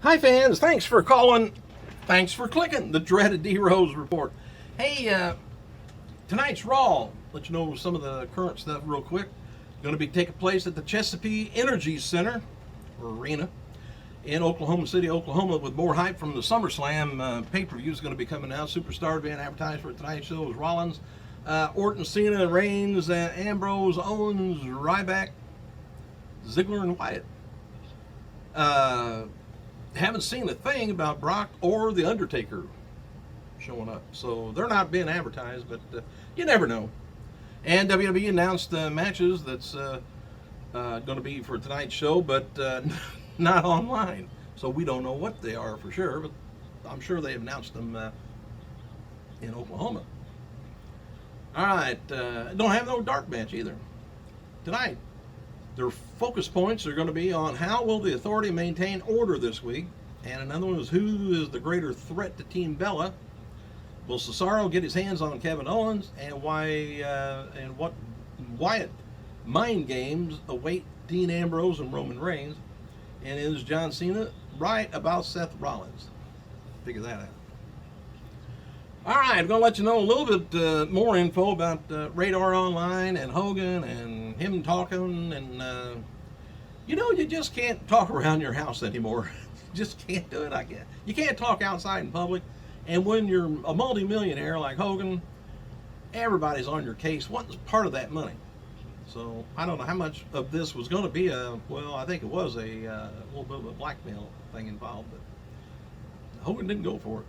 Hi fans, thanks for calling. Thanks for clicking the dreaded D-Rose report. Hey, tonight's Raw, let you know some of the current stuff real quick. Going to be taking place at the Chesapeake Energy Center, or Arena, in Oklahoma City, Oklahoma, with more hype from the SummerSlam pay-per-view is going to be coming out. Superstar being advertised for tonight's show is Rollins, Orton, Cena, Reigns, Ambrose, Owens, Ryback, Ziggler, and Wyatt. Haven't seen a thing about Brock or The Undertaker showing up. So they're not being advertised, but you never know. And WWE announced matches that's going to be for tonight's show, but not online. So we don't know what they are for sure, but I'm sure they announced them in Oklahoma. All right, don't have no dark match either. Tonight, their focus points are going to be on how will the Authority maintain order this week, and another one is who is the greater threat to Team Bella. Will Cesaro get his hands on Kevin Owens, and what Wyatt mind games await Dean Ambrose and Roman Reigns, and is John Cena right about Seth Rollins? Figure that out. All right, I'm going to let you know a little bit more info about Radar Online and Hogan and him talking. And, you just can't talk around your house anymore. Just can't do it, I guess. You can't talk outside in public. And when you're a multimillionaire like Hogan, everybody's on your case. What's part of that money? So I don't know how much of this was going to be I think it was a little bit of a blackmail thing involved. But Hogan didn't go for it.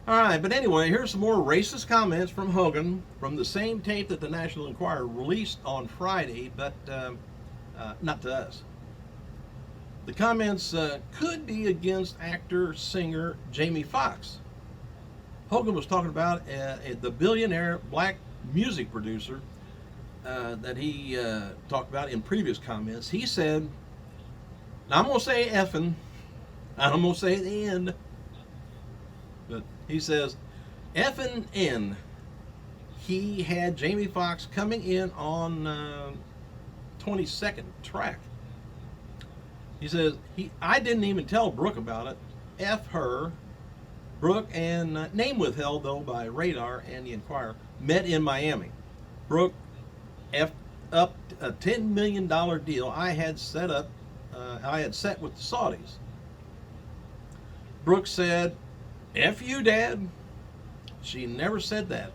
All right, but anyway, here's some more racist comments from Hogan from the same tape that the National Enquirer released on Friday, but not to us. The comments could be against actor-singer Jamie Foxx. Hogan was talking about the billionaire black music producer that he talked about in previous comments. He said, now I'm going to say effing, I'm going to say the end, but he says, effing N. He had Jamie Foxx coming in on 22nd track. He says, I didn't even tell Brooke about it. F her. Brooke and name withheld, though, by Radar and the Enquirer, met in Miami. Brooke F'd up a $10 million deal I had set with the Saudis. Brooke said, F you, Dad. She never said that.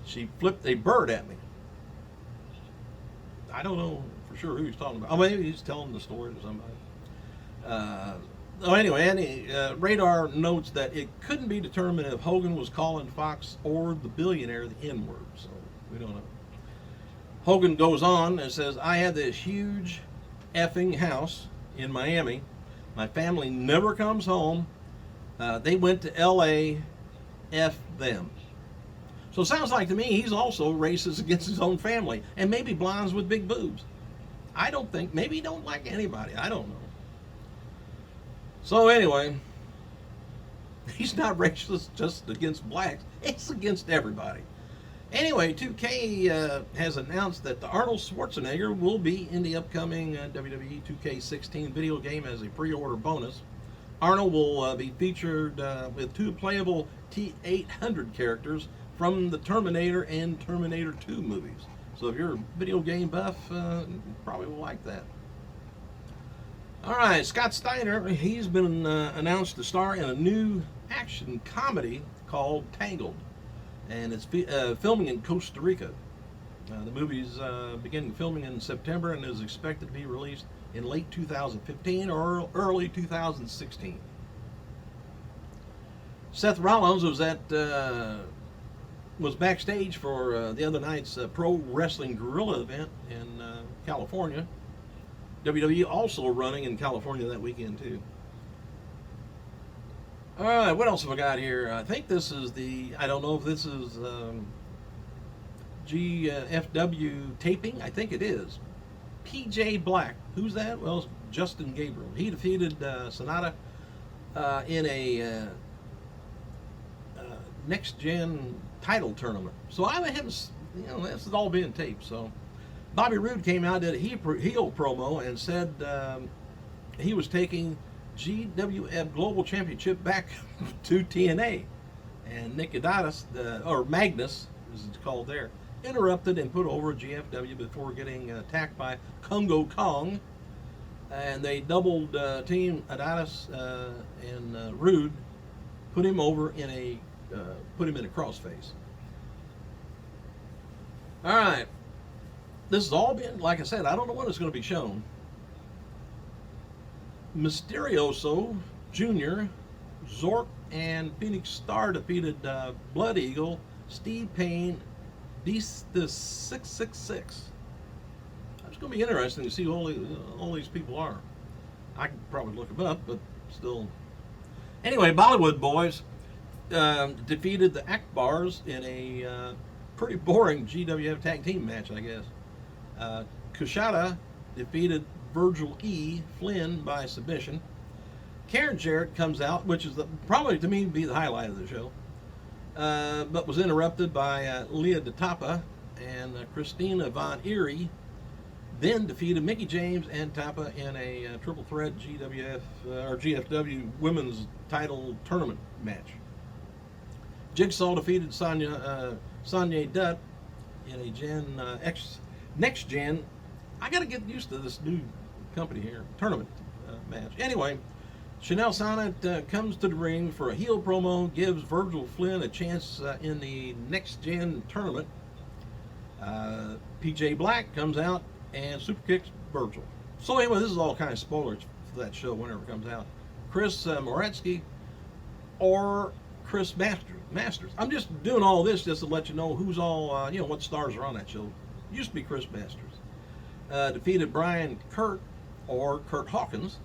She flipped a bird at me. I don't know for sure who he's talking about. Oh, maybe he's telling the story to somebody. Radar notes that it couldn't be determined if Hogan was calling Fox or the billionaire the N-word, so we don't know. Hogan goes on and says, I had this huge effing house in Miami. My family never comes home. They went to L.A., F them. So it sounds like to me he's also racist against his own family, and maybe blondes with big boobs. I don't think, maybe he don't like anybody, I don't know. So anyway, he's not racist just against blacks, it's against everybody. Anyway, 2K has announced that the Arnold Schwarzenegger will be in the upcoming WWE 2K16 video game as a pre-order bonus. Arnold will be featured with two playable T-800 characters from the Terminator and Terminator 2 movies. So if you're a video game buff, you probably will like that. All right, Scott Steiner, he's been announced to star in a new action comedy called Tangled, and it's filming in Costa Rica. The movie's beginning filming in September and is expected to be released in late 2015 or early 2016. Seth Rollins was backstage for the other night's Pro Wrestling Guerrilla event in California. WWE also running in California that weekend too. All right, what else have I got here? I think this is I don't know if this is GFW taping. I think it is. PJ Black. Who's that? Well, it's Justin Gabriel. He defeated Sonata in a next gen title tournament. So I haven't, this is all being taped. So Bobby Roode came out, did a heel promo, and said he was taking GWF Global Championship back to TNA. And Nicodemus, or Magnus, as it's called there, interrupted and put over GFW before getting attacked by Congo Kong. And they doubled team Adonis and Rude, put him over in a crossface. All right, this has all been, like I said, I don't know when it's going to be shown. Mysterioso Jr., Zork, and Phoenix Star defeated Blood Eagle, Steve Payne, the 666. It's going to be interesting to see who all these people are. I can probably look them up, but still. Anyway, Bollywood Boys defeated the Akbars in a pretty boring GWF tag team match, I guess. Kushada defeated Virgil E. Flynn by submission. Karen Jarrett comes out, which is probably to me be the highlight of the show, but was interrupted by Leah DeTapa, and Christina Von Eerie then defeated Mickey James and Tapa in a triple threat GWF or GFW women's title tournament match. Jigsaw defeated Sonya Dutt in a next gen. I got to get used to this new company here, tournament match. Anyway, Chanel Sonnet comes to the ring for a heel promo, gives Virgil Flynn a chance in the next gen tournament. PJ Black comes out and super kicks Virgil. So anyway, this is all kind of spoilers for that show whenever it comes out. Chris Moretsky or Chris Masters. I'm just doing all this just to let you know who's all, what stars are on that show. Used to be Chris Masters. Defeated Brian Kurt or Kurt Hawkins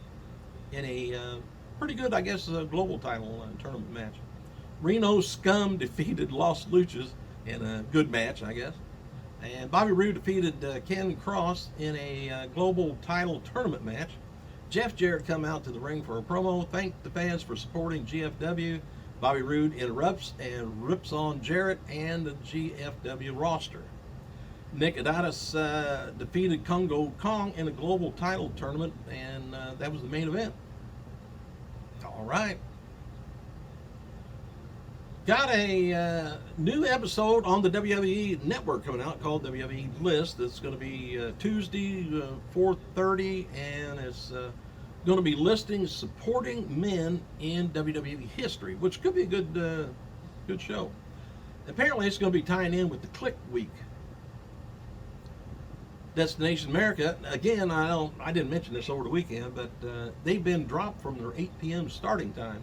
in a pretty good, I guess, global title tournament match. Reno Scum defeated Los Luchas in a good match, I guess. And Bobby Roode defeated Ken Cross in a global title tournament match. Jeff Jarrett come out to the ring for a promo, thanked the fans for supporting GFW. Bobby Roode interrupts and rips on Jarrett and the GFW roster. Nick Adonis defeated Congo Kong in a global title tournament, and that was the main event. All right. Got a new episode on the WWE Network coming out called WWE List. It's going to be Tuesday, 4:30, and it's going to be listing supporting men in WWE history, which could be a good show. Apparently, it's going to be tying in with the Click Week. Destination America, again, I didn't mention this over the weekend, but they've been dropped from their 8 p.m. starting time.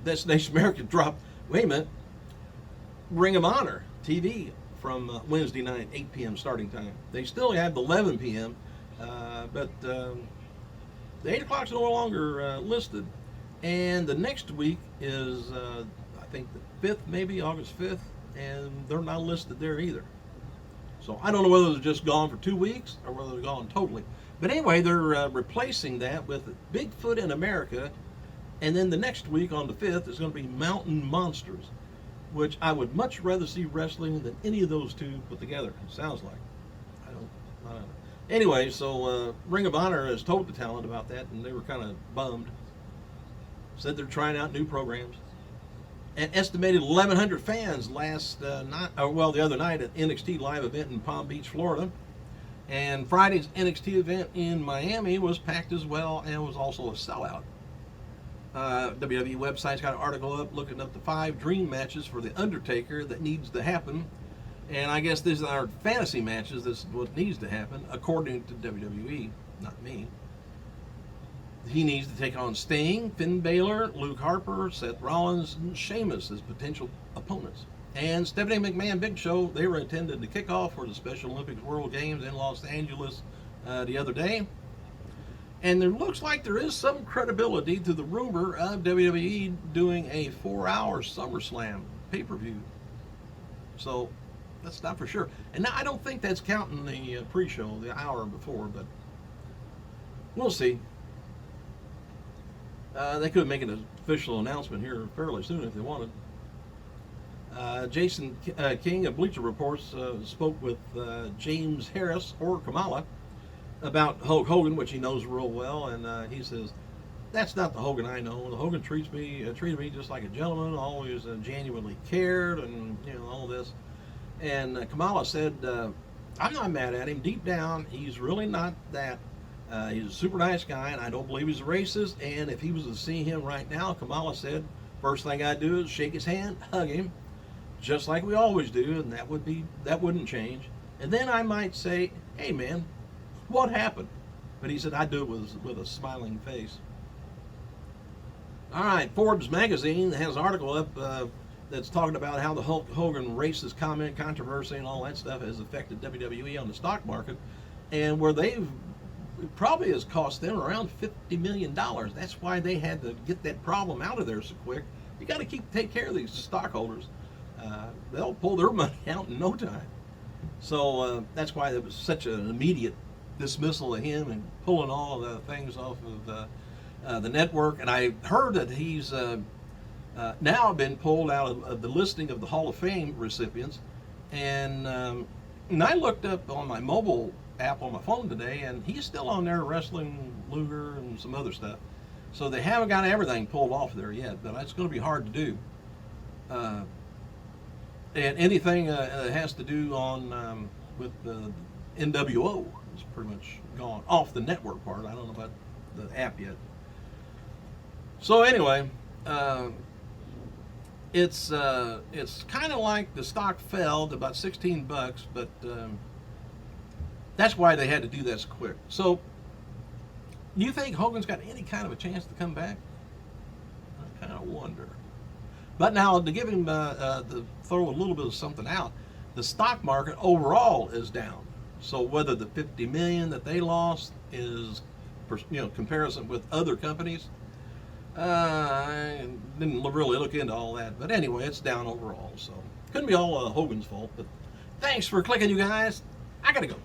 Destination America dropped, wait a minute, Ring of Honor TV from Wednesday night, 8 p.m. starting time. They still have the 11 p.m., but the 8 o'clock's no longer listed. And the next week is, I think, the 5th, maybe, August 5th, and they're not listed there either. So I don't know whether they're just gone for 2 weeks or whether they're gone totally. But anyway, they're replacing that with Bigfoot in America. And then the next week on the 5th is going to be Mountain Monsters, which I would much rather see wrestling than any of those two put together. It sounds like. I don't know. Anyway, so Ring of Honor has told the talent about that, and they were kind of bummed. Said they're trying out new programs. An estimated 1,100 fans the other night at NXT live event in Palm Beach, Florida. And Friday's NXT event in Miami was packed as well and was also a sellout. WWE website's got an article up looking up the 5 dream matches for The Undertaker that needs to happen. And I guess these are fantasy matches. This is what needs to happen, according to WWE, not me. He needs to take on Sting, Finn Balor, Luke Harper, Seth Rollins, and Sheamus as potential opponents. And Stephanie McMahon Big Show, they were intended to kick off for the Special Olympics World Games in Los Angeles the other day. And there looks like there is some credibility to the rumor of WWE doing a 4-hour SummerSlam pay-per-view. So that's not for sure. And now I don't think that's counting the pre-show, the hour before, but we'll see. They could make an official announcement here fairly soon if they wanted. Jason King of Bleacher Reports spoke with James Harris or Kamala, about Hulk Hogan, which he knows real well, and he says, "That's not the Hogan I know. The Hogan treated me just like a gentleman, always genuinely cared, and all this." And Kamala said, "I'm not mad at him. Deep down, he's really not that. He's a super nice guy, and I don't believe he's a racist. And if he was to see him right now," Kamala said, "first thing I'd do is shake his hand, hug him, just like we always do, and that wouldn't change. And then I might say, 'Hey, man, what happened?'" But he said, "I'd do it with a smiling face." All right, Forbes magazine has an article up that's talking about how the Hulk Hogan racist comment controversy and all that stuff has affected WWE on the stock market, and where they've probably has cost them around $50 million. That's why they had to get that problem out of there so quick. You got to take care of these stockholders. They'll pull their money out in no time. So that's why there was such an immediate dismissal of him and pulling all of the things off of the network. And I heard that he's now been pulled out of the listing of the Hall of Fame recipients. And I looked up on my mobile app on my phone today, and he's still on there wrestling Luger and some other stuff. So they haven't got everything pulled off there yet, but it's going to be hard to do. And anything that has to do on with the NWO is pretty much gone off the network part. I don't know about the app yet. So anyway, it's kind of like the stock fell to about 16 bucks, but that's why they had to do this quick. So, do you think Hogan's got any kind of a chance to come back? I kind of wonder. But now, to give him to throw a little bit of something out, the stock market overall is down. So whether the 50 million that they lost is, comparison with other companies, I didn't really look into all that. But anyway, it's down overall. So couldn't be all Hogan's fault. But thanks for clicking, you guys. I gotta go.